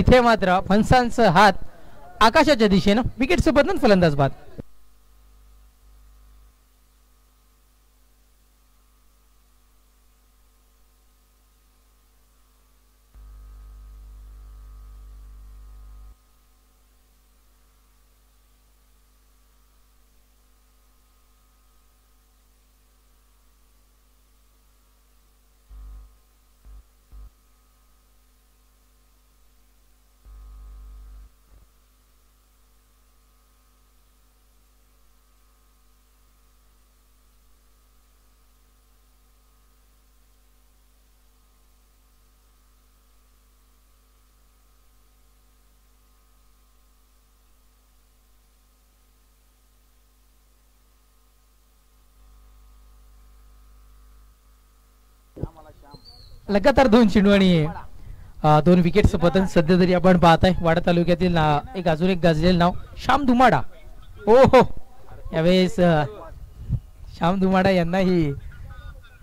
तिथे मात्र फणसांचा हात आकाशाच्या दिशेनं. विकेटचं बदल, फलंदाज बाद. लगातार 2 चेंडू आणि 2 विकेटचं पतन सध्या तरी आपण पाहताय. वाडा तालुक्यातील अजून एक गाजलेलं नाव श्याम धुमाडा. ओ हो, यावेळेस श्याम धुमाडा यांनाही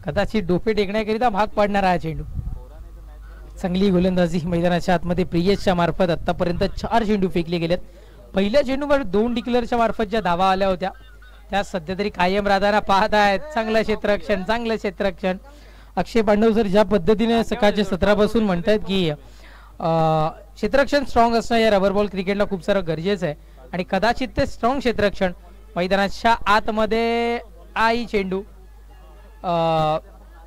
कदाचित डोके टेकण्याकरिता भाग पाडणारा हा चेंडू. चांगली गोलंदाजी मैदानाच्या आतमध्ये प्रियेशच्या मार्फत आतापर्यंत 4 चेंडू फेकले गेलेत. पहिल्या चेंडूवर 2 डिक्लेअरच्या मार्फत ज्या धावा आल्या होत्या त्या सध्या तरी कायम राहताना पाहत आहेत. चांगलं क्षेत्ररक्षण, चांगलं क्षेत्ररक्षण. अक्षय पांडव सर ज्या पद्धतीने सकाळच्या सत्रापासून म्हणतात की क्षेत्ररक्षण स्ट्रॉंग असणं या रबर बॉल क्रिकेटला खूप सारं गरजेचं आहे आणि कदाचित ते स्ट्रॉंग क्षेत्ररक्षण मैदानाच्या आतमध्ये आई चेंडू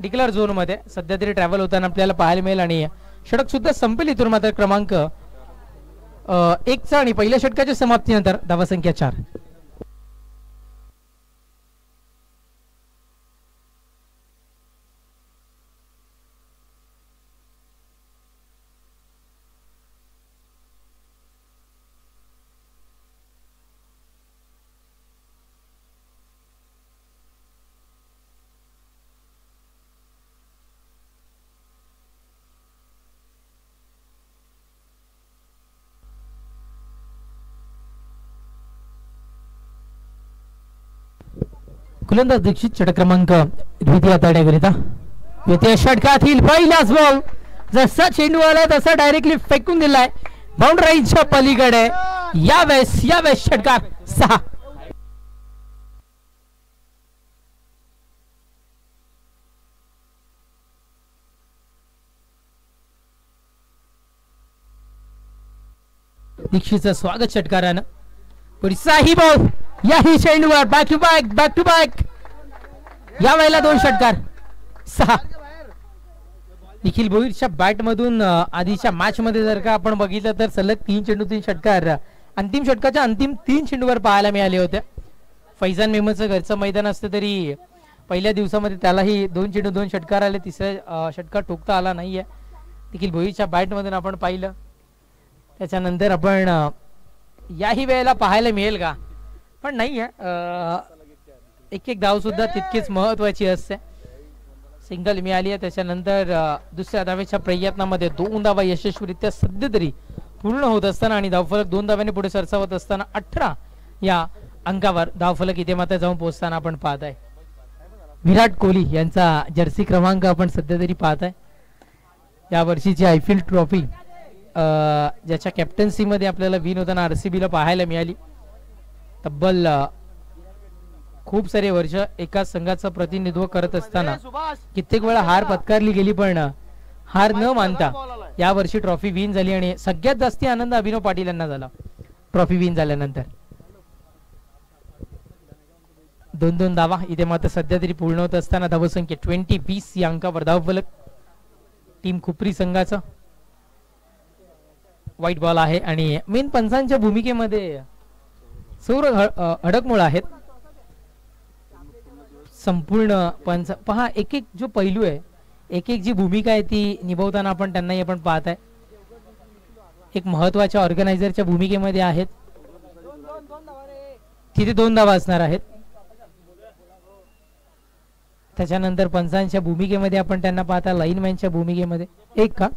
डिक्लेअर झोन मध्ये सध्या तरी ट्रॅव्हल होताना आपल्याला पाहायला मिळेल आणि षटक सुद्धा संपेल. इथून मात्र क्रमांक 1चा आणि पहिल्या षटकाच्या समाप्तीनंतर धावसंख्या 4. गोलंदाज दीक्षित षटक क्रमांक द्वितीय ताड्याकरिता. द्वितीय षटकातील पहिलाच बॉल जसा चेंडू आला तसा डायरेक्टली फेकून दिलाय बाउंड्रीच्या पलीकडे. यावेळेस षटकार 6. दीक्षितचं स्वागत षटकारानं. पुढचाही बॉल याही चेंडूवर बॅक टू बॅक. या वेळेला 2 षटकार 6. निखिल भोईरच्या बॅट मधून आधीच्या मॅच मध्ये जर का आपण बघितलं तर सलग 3 चेंडू 3 षटकार अंतिम षटकाच्या अंतिम 3 चेंडूवर पाहायला मिळाले होते. फैजान मेहमदचं घरचं मैदान असतं तरी पहिल्या दिवसामध्ये त्यालाही 2 चेंडू 2 षटकार आले. तिसऱ्या षटकार ठोकता आला नाहीये. निखिल भोईरच्या बॅट मधून आपण पाहिलं. त्याच्यानंतर आपण याही वेळेला पाहायला मिळेल का, पण नाही आहे. एक धाव सुद्धा तितकीच महत्वाची असते. सिंगल मिळाली आहे. त्याच्यानंतर दुसऱ्या धावेच्या प्रयत्नामध्ये 2 धावा यशस्वीरित्या सध्या तरी पूर्ण होत असताना आणि धावफलक 2 धाव्याने पुढे सरसावत असताना 18 या अंकावर धावफलक इथे मात्र जाऊन पोहोचताना आपण पाहत आहे. विराट कोहली यांचा जर्सी क्रमांक आपण सध्या तरी पाहत आहे. या वर्षीची आयफील्ड ट्रॉफी ज्याच्या कॅप्टन्सी मध्ये आपल्याला विन होताना आरसीबीला पाहायला मिळाली. तब्बल खूप सारे वर्ष एका संघाचं प्रतिनिधित्व करत असताना कित्येक वेळा हार पत्कारली गेली, पण हार न मानता या वर्षी ट्रॉफी विन झाली आणि सगळ्यात जास्ती आनंद अभिनव पाटील यांना झाला ट्रॉफी विन झाल्यानंतर. 2-2 धावा इथे मात्र सध्या तरी पूर्ण होत असताना धावसंख्या 20-20 या अंकावर धावफलक. टीम खुपरी संघाचं व्हाईट बॉल आहे आणि मेन पंचांच्या भूमिकेमध्ये सौर अडकमुळ आहेत. संपूर्ण पंच पहा, एक एक जो पैलू आहे, एक एक जी भूमिका आहे ती निभावताना आपण त्यांनाही आपण पाहत आहे. एक महत्वाच्या ऑर्गनायझरच्या भूमिकेमध्ये आहेत. तिथे 2 धावा असणार आहेत. त्याच्यानंतर पंचांच्या भूमिकेमध्ये आपण त्यांना पाहता लाईनमॅनच्या भूमिकेमध्ये 1 का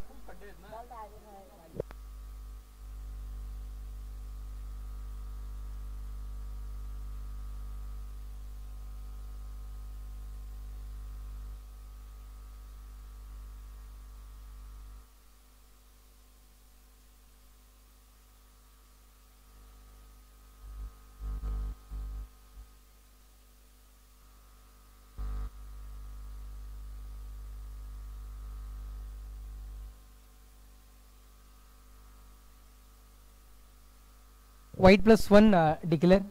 White +1 declare.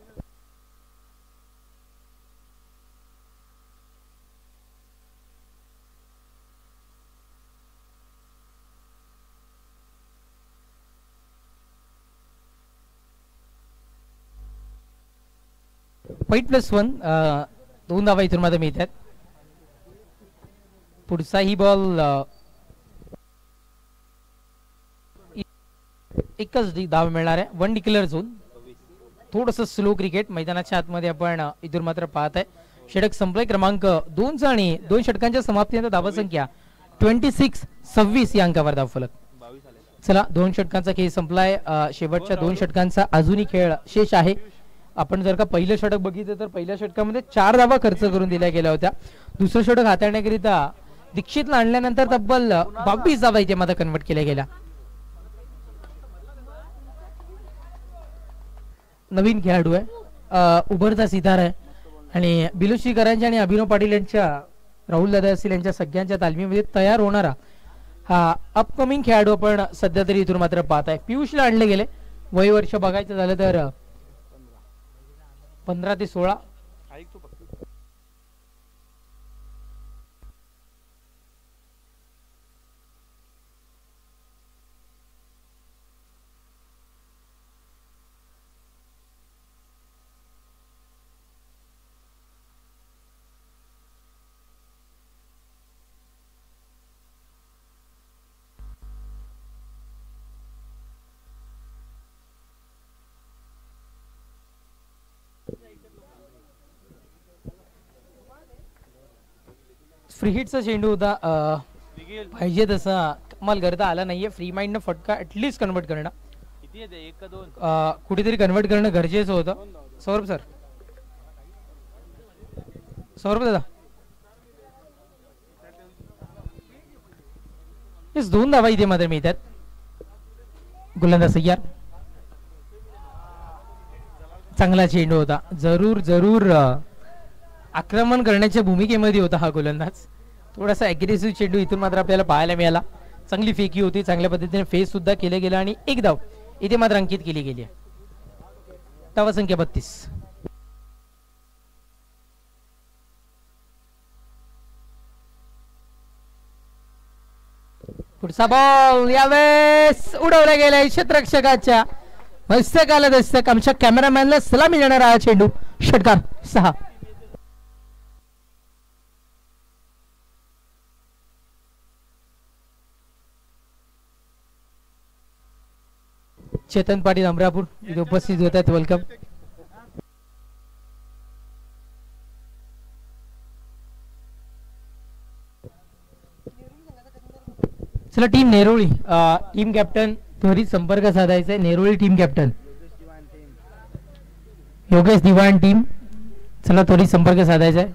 White +1 2 धावा इथून मात्र मिळतात. पुढचाही बॉल एकच धाव मिळणार आहे. 1 डिक्लेअर झोन. थोडस स्लो क्रिकेट मैदानाच्या आतमध्ये आपण इथून मात्र पाहत आहे. षटक संपलाय. क्रमांक 2 आणि 2 षटकांच्या समाप्तीनंतर धावा संख्या 26-26 या अंकावर धावफलक. चला 2 षटकांचा खेळ संपलाय. शेवटच्या 2 षटकांचा अजूनही खेळ शेष आहे. आपण जर का पहिलं षटक बघितलं तर पहिल्या षटकामध्ये 4 धावा खर्च करून दिल्या गेल्या होत्या. दुसरं षटक हाताळण्याकरिता दीक्षितला आणल्यानंतर तब्बल 22 धावा इथे मात्र कन्वर्ट केल्या गेल्या. नवीन खेळाडू आहे, उभरता सितार आहे आणि बिलुशीकरांच्या आणि अभिनव पाटील यांच्या, राहुल दादा असतील यांच्या सगळ्यांच्या तालमीमध्ये तयार होणारा हा अपकमिंग खेळाडू आपण सध्या तरी इथून मात्र पाहत आहे. पियुषला आणले गेले. वय वर्ष बघायचं झालं तर 15 ते 16. फ्री हिटचा चेंडू होता. पाहिजे तसा कमाल करता आला नाहीये. फ्री माइंड न फटका ऍटलीस्ट कन्वर्ट करणं, कुठेतरी कन्वर्ट करणं गरजेचं होतं. सौरभ सर, सौरभ दादा, 2 धावा इथे मात्र मिळतात. गोलंदाज सय्यार. चांगला चेंडू होता. जरूर जरूर आक्रमण करण्याच्या भूमिकेमध्ये होता हा गोलंदाज. थोडासा अग्रेसिव्ह चेंडू इथून मात्र आपल्याला पाहायला मिळाला. चांगली फेकी होती, चांगल्या पद्धतीने फेस सुद्धा केले गेला आणि 1 धाव इथे मात्र अंकित केली गेली आहे. धावा संख्या 32. पुढचा बॉल यावेळेस उडवला गेलाय क्षेत्ररक्षकाच्या मस्तकाला दस्तक. आमच्या कॅमेरामॅनला सलामी देणारा हा चेंडू. षटकार 6. चेतन पाटील अमरापूर इथे उपस्थित होत आहेत. वेलकम. चला टीम नेरोळी, टीम कॅप्टन त्वरित संपर्क साधायचा आहे. नेरोळी टीम कॅप्टन योगेश दिवाण टीम, चला त्वरित संपर्क साधायचा आहे.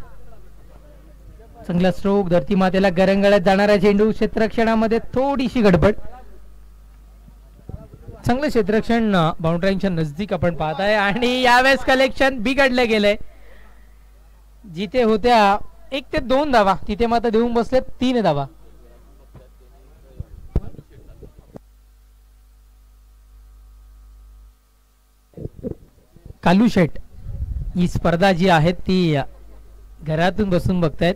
चांगला स्ट्रोक. धरती मातेला गरंगळत जाणारा चेंडू. क्षेत्ररक्षणामध्ये थोडीशी गडबड. चांगलं क्षेत्ररक्षण बाउंड्रीच्या नजदीक आपण पाहताय आणि यावेळेस कलेक्शन बिघडलं गेलंय. जिथे होत्या 1 ते 2 धावा तिथे मात्र देऊन बसले 3 धावा. कालू शेट ही स्पर्धा जी आहे ती घरातून बसून बघतायत.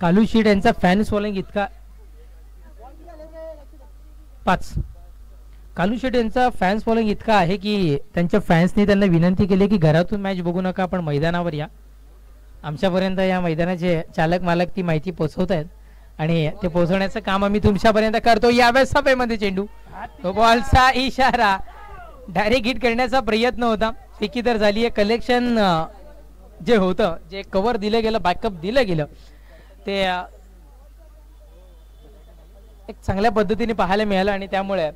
कालू शेट यांचा फॅन्स फॉलोइंग इतका 5. कालू शेट यांचा फॅन्स फॉलोइंग इतका आहे की त्यांच्या फॅन्सनी त्यांना विनंती केली की घरातून मॅच बघू नका, आपण मैदानावर या. आमच्यापर्यंत या मैदानाचे चालक मालक ती माहिती पोहोचवत आहेत आणि ते पोहोचवण्याचं काम आम्ही तुमच्यापर्यंत करतो. यावेळेस सभेमध्ये चेंडू, तो बॉलचा इशारा. डायरेक्ट हिट करण्याचा प्रयत्न होता. फेकी तर झाली आहे. कलेक्शन जे होतं, जे कव्हर दिलं गेलं, बॅकअप दिलं गेलं, ते एक चांगल्या पद्धतीने पाहायला मिळालं आणि त्यामुळे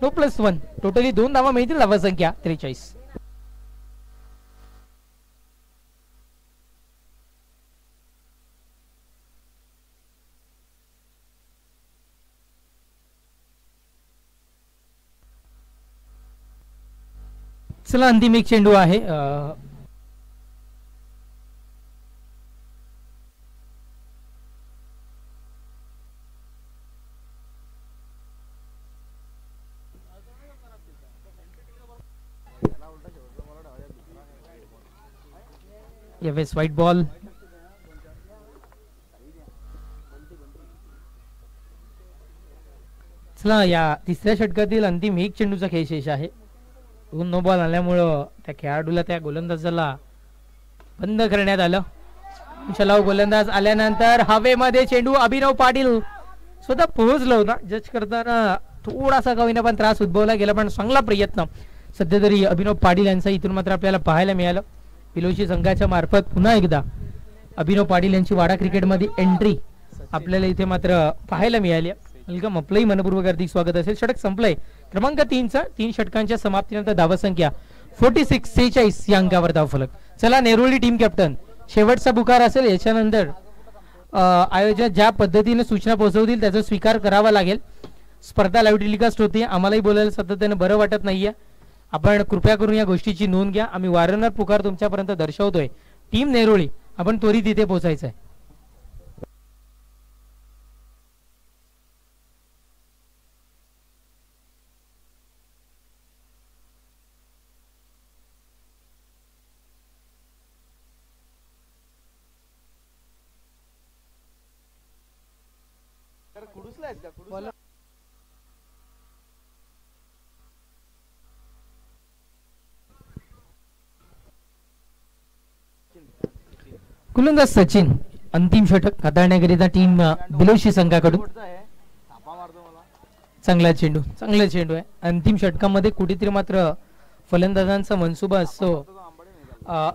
2+1 टोटली 2 धावा मिळतील. धावा संख्या 43. चला अंतिम एक चेंडू आहे. यावेळेस व्हाईट बॉल. चला या तिसऱ्या षटकातील अंतिम एक चेंडूचा खेळ शेष आहे. 2 नो बॉल आल्यामुळं त्या खेळाडूला त्या गोलंदाजाला बंद करण्यात आलं. चलाव गोलंदाज आल्यानंतर हवेमध्ये चेंडू अभिनव पाटील स्वतः पोहोचला होता. जज करताना थोडासा का होईना पण त्रास उद्भवला गेला, पण चांगला प्रयत्न सध्या तरी अभिनव पाटील यांचा इथून मात्र आपल्याला पाहायला मिळालं. पिलोशी संघाच्या मार्फत पुन्हा एकदा अभिनव पाटील यांची वाडा क्रिकेटमध्ये एंट्री आपल्याला इथे मात्र पाहायला मिळाली. वेलकम, आपलंही मनपूर्वक हार्दिक स्वागत असेल. षटक संपलंय क्रमांक 3चा. 3 षटकांच्या समाप्तीनंतर धावसंख्या 46 या अंकावर धावफलक. चला नेरुळी टीम कॅप्टन शेवटचा पुकार असेल. याच्यानंतर आयोजक ज्या पद्धतीने सूचना पोहोचवतील त्याचा स्वीकार करावा लागेल. स्पर्धा लाईव्ह टेलिकास्ट होती. आम्हालाही बोलायला सातत्याने बरं वाटत नाहीये. आपण कृपया करून या गोष्टीची नोंद घ्या. आम्ही वारंवार पुकार तुमच्यापर्यंत दर्शवतोय. टीम नेरुळी आपण त्वरित इथे पोहोचायचं आहे. गोलंदाज सचिन अंतिम षटक हाताळण्याकरिता टीम बिलोशी संघाकडून. चांगला चेंडू आहे. अंतिम षटकामध्ये कुठेतरी मात्र फलंदाजांचा मनसुबा असतो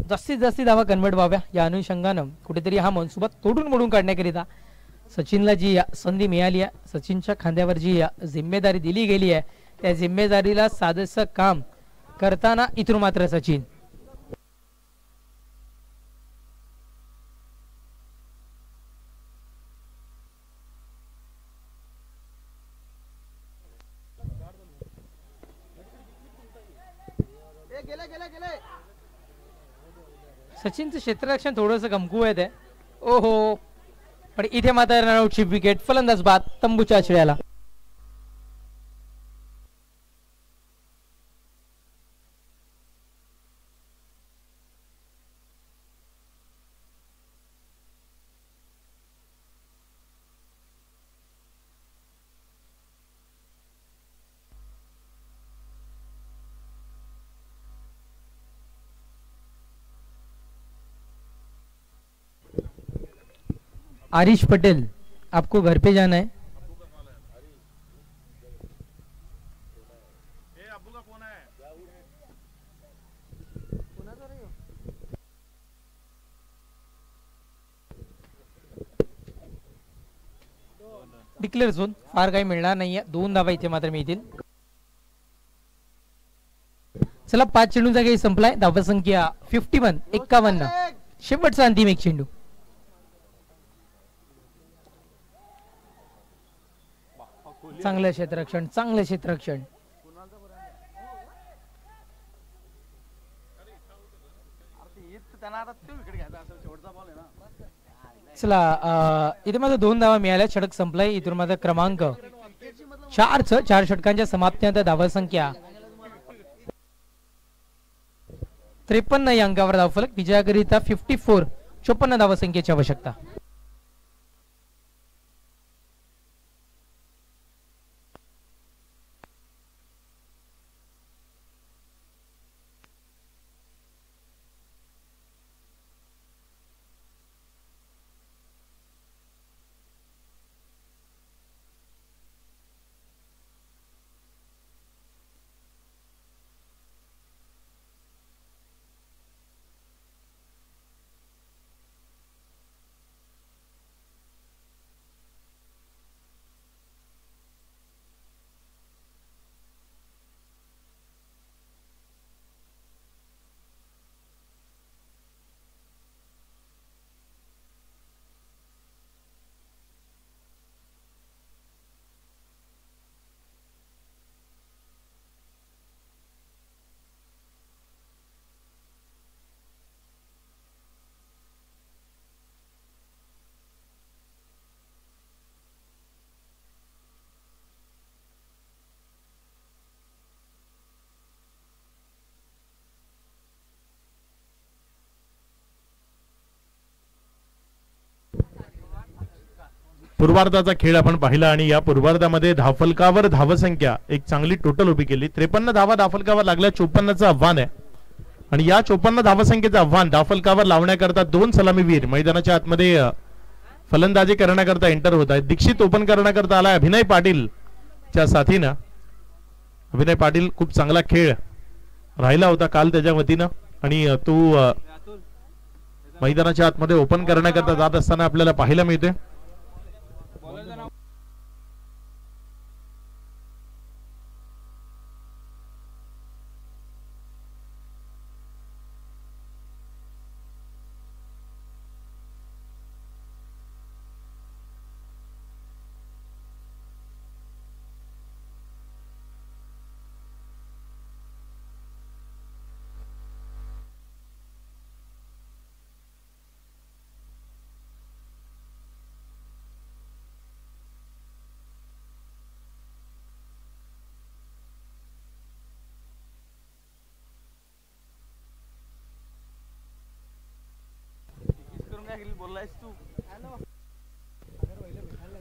जास्तीत जास्त धावा कन्वर्ट व्हाव्या या अनुषंगानं कुठेतरी हा मनसुबा तोडून मोडून काढण्याकरिता सचिनला जी संधी मिळाली आहे, सचिनच्या खांद्यावर जी जिम्मेदारी दिली गेली आहे, त्या जिम्मेदारीला साधेसं काम करताना इथून मात्र सचिन सचिनचं क्षेत्ररक्षण थोडंसं कमकुवत आहे. ओहो, पण इथे मात्र रनआउटची विकेट. फलंदाज बाद तंबूच्या आचऱ्याला. आरिश पटेल, आपको घर पे जाना है. डिक्लेअर झोन फार काही मिळणार नाहीये. 2 धावा इथे मात्र मिळतील. चला 5 चेंडूंचा काही संपलाय. धावा संख्या 51. शेवटचा अंतिम एक चेंडू. चांगलं क्षेत्ररक्षण. चला इथे माझा 2 धावा मिळाल्या. षटक संपलाय. इथून माझा क्रमांक 4 षटकांच्या समाप्तीनंतर धावा संख्या 53 या अंकावर धावफलक. विजयाकरिता 54 धावा संख्येची आवश्यकता. पूर्वार्धाचा खेळ आपण पाहिला आणि या पूर्वार्धामध्ये धावफलकावर धावसंख्या एक चांगली टोटल उभी केली. 53 धावा धावफलकावर लागल्या. 54चं आव्हान आहे आणि या 54 धावसंख्येचं आव्हान धावफलकावर लावण्याकरता 2 सलामीवीर मैदानाच्या आतमध्ये फलंदाजी करण्याकरता एंटर होत आहेत. दीक्षित ओपन करण्याकरता आलाय अभिनय पाटील च्या साथीनं. अभिनय पाटील खूप चांगला खेळ राहिला होता काल त्याच्या वतीनं आणि तो मैदानाच्या आतमध्ये ओपन करण्याकरता जात असताना आपल्याला पाहायला मिळते.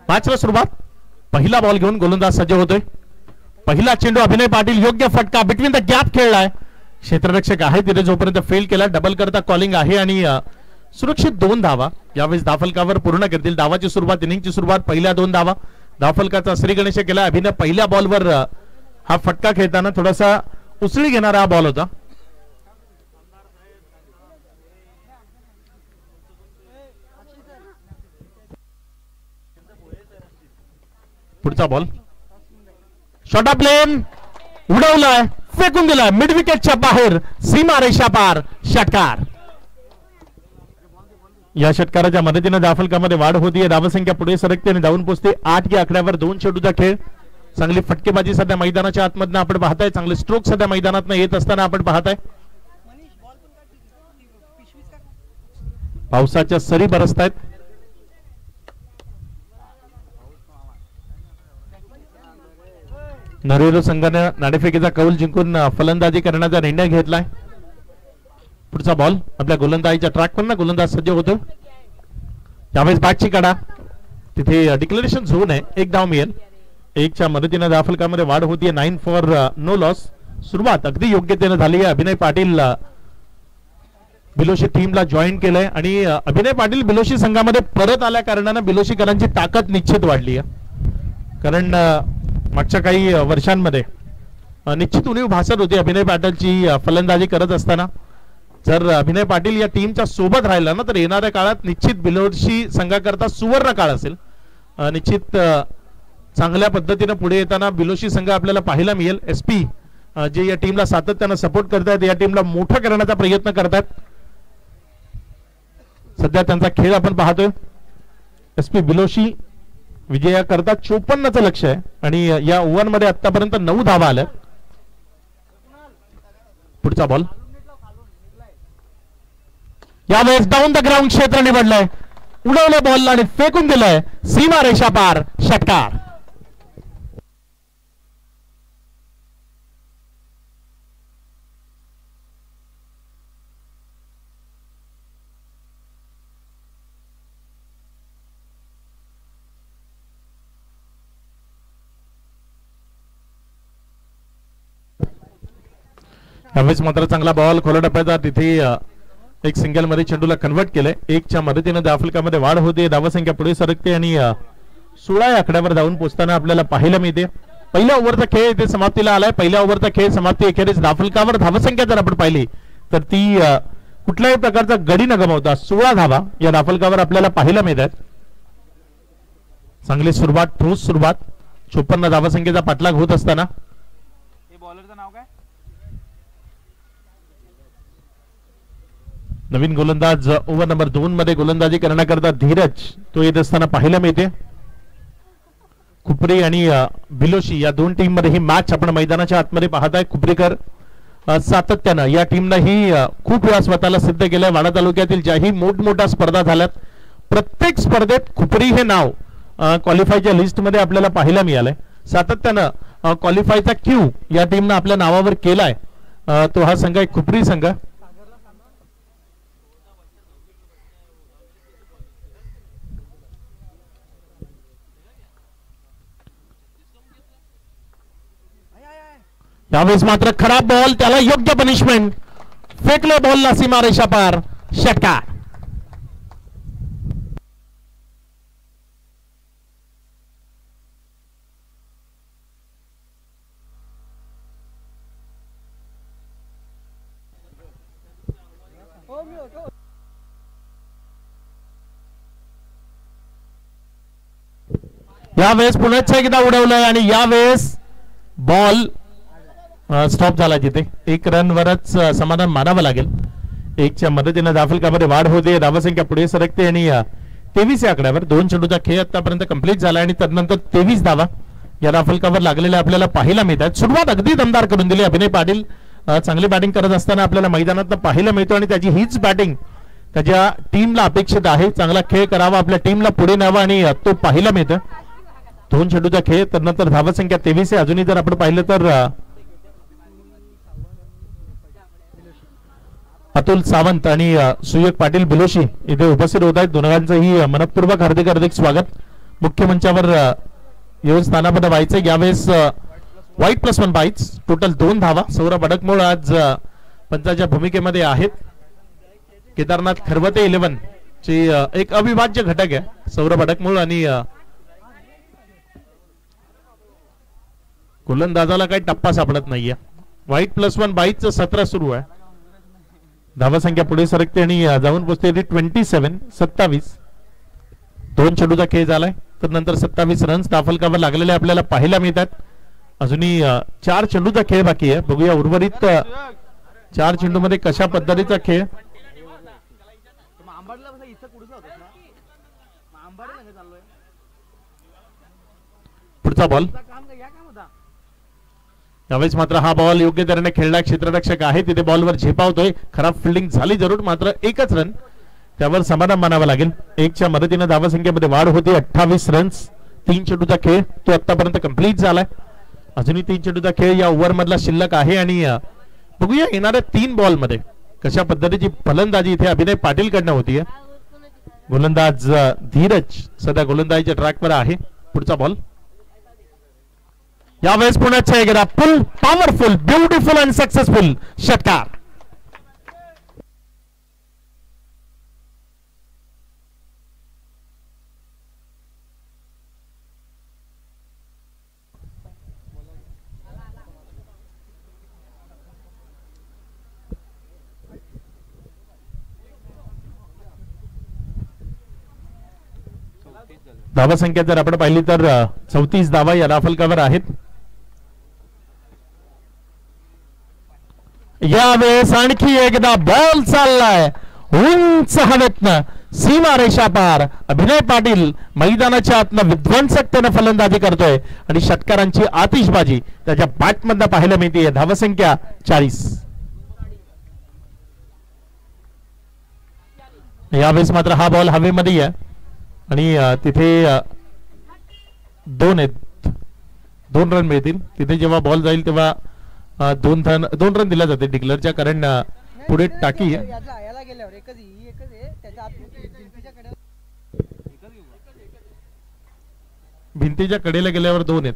मॅचला सुरुवात. पहिला बॉल घेऊन गोलंदाज सज्ज होतोय. पहिला चेंडू अभिनय पाटील योग्य फटका बिटवीन द गॅप खेळलाय. क्षेत्ररक्षक आहे तिथे जोपर्यंत फेल केला डबल करता कॉलिंग आहे आणि सुरक्षित 2 धावा यावेळेस धावफलकावर पूर्ण करतील. डावाची सुरुवात इनिंगची सुरुवात पहिल्या 2 धावा धावफलकाचा श्रीगणेश केला. अभिनय पहिल्या बॉलवर हा फटका खेळताना थोडासा उसळी घेणारा हा बॉल होता. पुढचा बॉल शॉर्ट प्लेन उडवलाय फेकून दिलाय मिड विकेटच्या बाहेर सीमा रेषा पार षटकार. या षटकाराच्या मदतीने धावफलकामध्ये वाढ होतीये. धावसंख्या पुढे सरकते आणि धावून पोहोचते 8 या आकड्यावर. 2 चेंडूचा खेळ. चांगली फटकेबाजी सध्या मैदानाच्या आतमधनं आपण पाहताय. चांगले स्ट्रोक सध्या मैदानातनं येत असताना आपण पाहताय. पावसाच्या सरी बरसतायत. नरेरो संघाने नाणेफेकीचा कौल जिंकून फलंदाजी करण्याचा निर्णय घेतलाय. पुढचा बॉल आपल्या गोलंदाजीच्या ट्रॅकवर गोलंदाज सज्ज होतो. त्यावेळेस बॅटची काढा तिथे डिक्लेरेशन झोन आहे. 1 धाव मिळेल. 1च्या मदतीने धावफलकामध्ये वाढ होतीये. 9 फॉर नो लॉस. सुरुवात अगदी योग्यतेने झाली आहे. अभिनय पाटील बिलोशी टीमला जॉईन केलंय आणि अभिनय पाटील बिलोशी संघामध्ये परत आल्या कारणाने बिलोशीकरांची ताकद निश्चित वाढली आहे. कारण मागच्या काही वर्षांमध्ये निश्चित उणीव भासत होती अभिनय पाटीलची फलंदाजी करत असताना. जर अभिनय पाटील या टीमच्या सोबत राहिला ना तर येणाऱ्या काळात निश्चित बिलोशी संघाकरता सुवर्ण काळ असेल. निश्चित चांगल्या पद्धतीने पुढे येताना बिलोशी संघ आपल्याला पाहायला मिळेल. एसपी जे या टीमला सातत्याने सपोर्ट करतात या टीमला मोठं करण्याचा प्रयत्न करतात. सध्या त्यांचा खेळ आपण पाहतोय. एसपी बिलोशी विजयाकरता 54चं लक्ष आहे आणि या ओव्हरमध्ये आतापर्यंत 9 धावा आल्या. पुढचा बॉल यावेळेस डाऊन द ग्राउंड क्षेत्र निवडलंय. उडवलं बॉल आणि फेकून दिलंय सीमा रेषा पार षटकार. यावेळेस मात्र चांगला बॉल खोला टप्प्याचा तिथे एक सिंगल मध्ये चेंडूला कन्वर्ट केलंय. 1च्या मदतीने धावफलकामध्ये वाढ होते. धावसंख्या पुढे सरकते आणि 16 या आकड्यावर धावून पोहोचताना आपल्याला पाहायला मिळते. पहिल्या ओव्हरचा खेळ इथे समाप्तीला आलाय. पहिल्या ओव्हरचा खेळ समाप्ती अखेरीस धावफलकावर धावसंख्या जर आपण पाहिली तर ती कुठल्याही प्रकारचा गडी न गमावता 16 धावा या धावफलकावर आपल्याला पाहायला मिळतात. चांगली सुरुवात ठोस सुरुवात. 56 धावसंख्येचा पाठलाग होत असताना नवीन गोलंदाज ओव्हर नंबर 2 मध्ये गोलंदाजी करण्याकरता धीरज तो येत असताना पाहायला मिळते. खुपरी आणि बिलोशी या 2 टीम मध्ये ही मॅच आपण मैदानाच्या आतमध्ये पाहताय. खुपरीकर सातत्यानं या टीमनं ही खूप वेळा स्वतःला सिद्ध केलंय. वाडा तालुक्यातील ज्याही मोठमोठ्या स्पर्धा झाल्यात प्रत्येक स्पर्धेत खुपरी हे नाव क्वालिफायच्या लिस्ट मध्ये आपल्याला पाहायला मिळालंय. सातत्यानं क्वालिफायचा क्यू या टीमनं आपल्या नावावर केलाय. तो हा संघ आहे खुपरी संघ. यावेळेस मात्र खराब बॉल, त्याला योग्य पनिशमेंट, फेकले बॉलला सीमारेषा पार, षटकार. यावेळेस पुन्हा एकदा उडवलंय आणि यावेळेस बॉल स्टॉप झाला. तिथे एक रनवरच समाधान मानावं लागेल. एकच्या मदतीने धावफलकामध्ये वाढ होते, धावसंख्या पुढे सरकते आणि 23 या आकड्यावर 2 चेंडूचा खेळ आतापर्यंत कंप्लीट झाला आणि त्यानंतर 23 धावा या धावफलकावर लागलेल्या आपल्याला पाहायला मिळतात. सुरुवात अगदी दमदार करून दिली अभिनय पाटील. चांगली बॅटिंग करत असताना आपल्याला मैदानात पाहायला मिळतो आणि त्याची हीच बॅटिंग त्याच्या टीमला अपेक्षित आहे. चांगला खेळ करावा, आपल्या टीमला पुढे न्यावा आणि तो पाहायला मिळतं. 2 चेंडूचा खेळ, त्यानंतर धावसंख्या 23 आहे. अजूनही जर आपण पाहिलं तर अतुल सावंत आणि सुयोग पाटील बिलोशी इथे उपस्थित होत आहेत. दोघांचंही मनपूर्वक हार्दिक हार्दिक स्वागत. मुख्य मंचावर येऊन स्थानापन्न व्हायचं. यावेळेस व्हाईट +1 बाईट्स, टोटल 2 धावा. सौरभ अडकमोळ आज पंचाच्या भूमिकेमध्ये आहेत. केदारनाथ खरवते 11 ची एक अविभाज्य घटक आहे सौरभ अडकमोळ आणि गोलंदाजाला काही टप्पा सापडत नाहीये. व्हाईट +1 बाईटचं सत्र सुरू आहे. धावसंख्या पुढे सरकते आणि जाऊन पोहोचते 27. 2 चेंडूचा खेळ झालाय, तर नंतर 27 रन्स धावफलकावर लागलेले आपल्याला पाहायला मिळतात. अजूनही 4 चेंडूचा खेळ बाकी आहे. बघूया उर्वरित 4 चेंडूमध्ये कशा पद्धतीचा खेळ. पुढचा बॉल. यावेळेस मात्र हा बॉल योग्य तऱ्हेने खेळला. क्षेत्ररक्षक आहे तिथे बॉलवर झेपावतोय. खराब फिल्डिंग झाली जरूर, मात्र एकच रन, त्यावर समाधान मानावं लागेल. 1च्या मदतीने धावसंख्येमध्ये वाढ होती. 28 रन्स. 3 चेंडूचा खेळ तो आतापर्यंत कंप्लीट झालाय. अजूनही 3 चेंडूचा खेळ या ओव्हर मधला शिल्लक आहे आणि बघूया येणाऱ्या 3 बॉल मध्ये कशा पद्धतीची फलंदाजी इथे अभिनय पाटील कडनं होतीये. गोलंदाज धीरज सध्या गोलंदाजीच्या ट्रॅकवर आहे. पुढचा बॉल. यावेळेस पुण्याच्या एकदा फुल पॉवरफुल, ब्युटिफुल अँड सक्सेसफुल षटकार. धावसंख्या जर आपण पाहिली तर 34 धावा या धावफलकावर आहेत. यावेळेस आणखी एकदा बॉल चाललाय उंच हवेतनं, सीमारेषा पार. अभिनय पाटील मैदानाच्या आतनं विध्वंसकतेने फलंदाजी करतोय आणि षटकारांची आतिषबाजी त्याच्या बॅटमधनं पाहायला मिळते. धावसंख्या 40. यावेळेस मात्र हा बॉल हवेमध्ये आहे आणि तिथे 2 आहेत. 2 रन मिळतील. तिथे जेव्हा बॉल जाईल तेव्हा 2 रन दिला जाते डिक्लेअरच्या, कारण पुढे टाकी आहे. भिंतीच्या कडेला गेल्यावर 2 आहेत.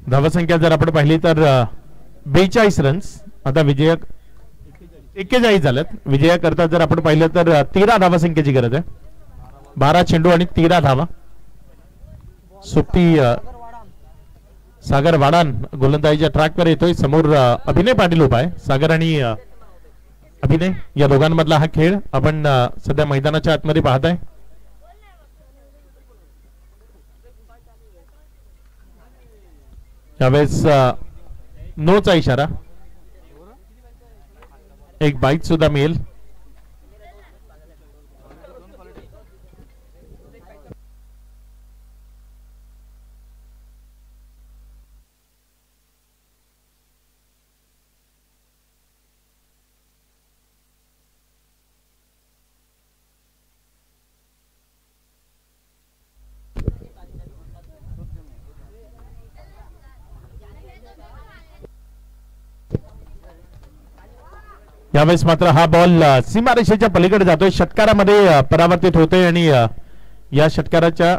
धावसंख्या जर आपण पाहिली तर 42 रन्स. आता विजय 41 झाल्यात. विजया करता जर आपण पाहिलं तर 13 धावसंख्येची गरज आहे. 12 चेंडू आणि 13 धावा. सुट्टी सागर वाडान गोलंदाजीच्या ट्रॅकवर येतोय. समोर अभिनय पाटील उभा आहे. सागर आणि अभिनय या दोघांमधला हा खेळ आपण सध्या मैदानाच्या आतमध्ये पाहताय. यावेळेस नोचा इशारा. एक बाईट सुद्धा मिळेल. यावेळेस मात्र हा बॉल सीमारेषेच्या पलीकडे जातोय, षटकारामध्ये परावर्तित होतोय आणि या षटकाराच्या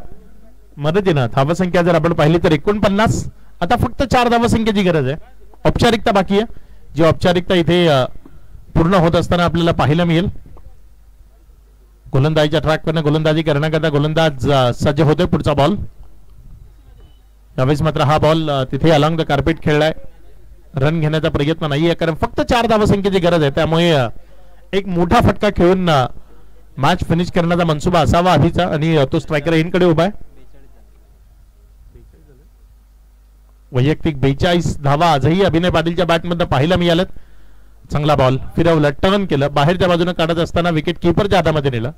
मदतीनं धावसंख्या जर आपण पाहिली तर 49. आता फक्त 4 धावसंख्येची गरज आहे. औपचारिकता बाकी आहे, जी औपचारिकता इथे पूर्ण होत असताना आपल्याला पाहायला मिळेल. गोलंदाजीच्या ट्रॅकवरनं गोलंदाजी करण्याकरता गोलंदाज सज्ज होतोय. पुढचा बॉल. यावेळेस मात्र हा बॉल तिथे अलॉंग द कार्पेट खेळलाय. रन घेण्याचा प्रयत्न नाहीये, कारण फक्त 4 धावसंख्येची गरज आहे. त्यामुळे एक मोठा फटका खेळून मॅच फिनिश करण्याचा मनसुबा असावा आधीचा, आणि तो स्ट्रायकर इनकडे उभा आहे. वैयक्तिक 42 धावा आजही अभिनय पाटीलच्या बॅटमधून पाहायला मिळालं. चांगला बॉल फिरवलं, टर्न केलं, बाहेरच्या बाजूने काढत असताना विकेट किपरच्या हातामध्ये नेलं.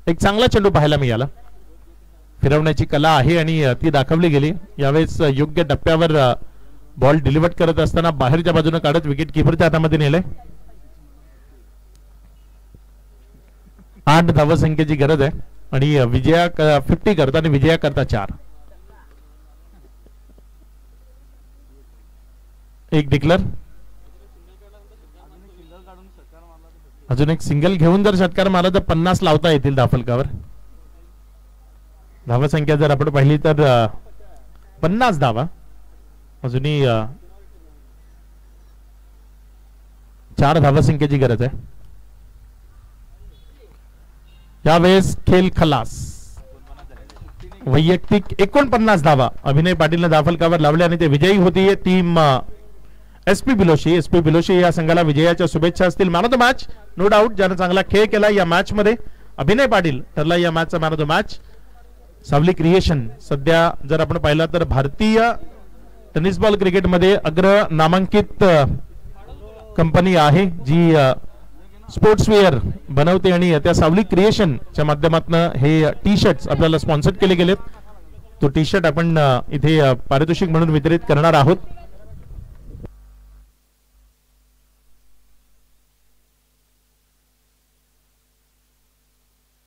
एक चांगला चेंडू पाहायला मिळाला. फिरवण्याची कला आहे आणि ती दाखवली गेली. यावेळेस योग्य टप्प्यावर बॉल डिलिव्हर करत असताना बाहेरच्या बाजूने काढत विकेट किपरच्या हातामध्ये नेलंय. 8 धावसंख्येची गरज आहे आणि विजया 50 करता आणि विजया करता 4. एक डिक्लर, अजून एक सिंगल घेऊन जर षटकार मारला तर 50 लावता येतील धाफलकावर. धावसंख्या जर आपण पाहिली तर 50 धावा. अजूनही 4 धावसंख्येची गरज आहे. यावेळेस खेळ खलास. वैयक्तिक 49 धावा अभिनय पाटीलने धाफलकावर लावले आणि ते विजयी होती team SP Biloshi. SP Biloshi या संघाला विजयाच्या शुभेच्छा असतील. Man of the match no doubt, ज्याने चांगला खेळ केला या मॅच मध्ये अभिनय पाटील ठरला या मॅचचा मॅन ऑफ द मॅच. सावली क्रिएशन सध्या जर आपण पाहिलं तर भारतीय टेनिस बॉल क्रिकेटमध्ये अग्र नामांकित कंपनी आहे, जी स्पोर्ट्सवेअर बनवते आणि त्या सावली क्रिएशनच्या माध्यमातून हे टी शर्ट्स आपल्याला स्पॉन्सर केले गेलेत. तो टी शर्ट आपण इथे पारितोषिक म्हणून वितरित करणार आहोत.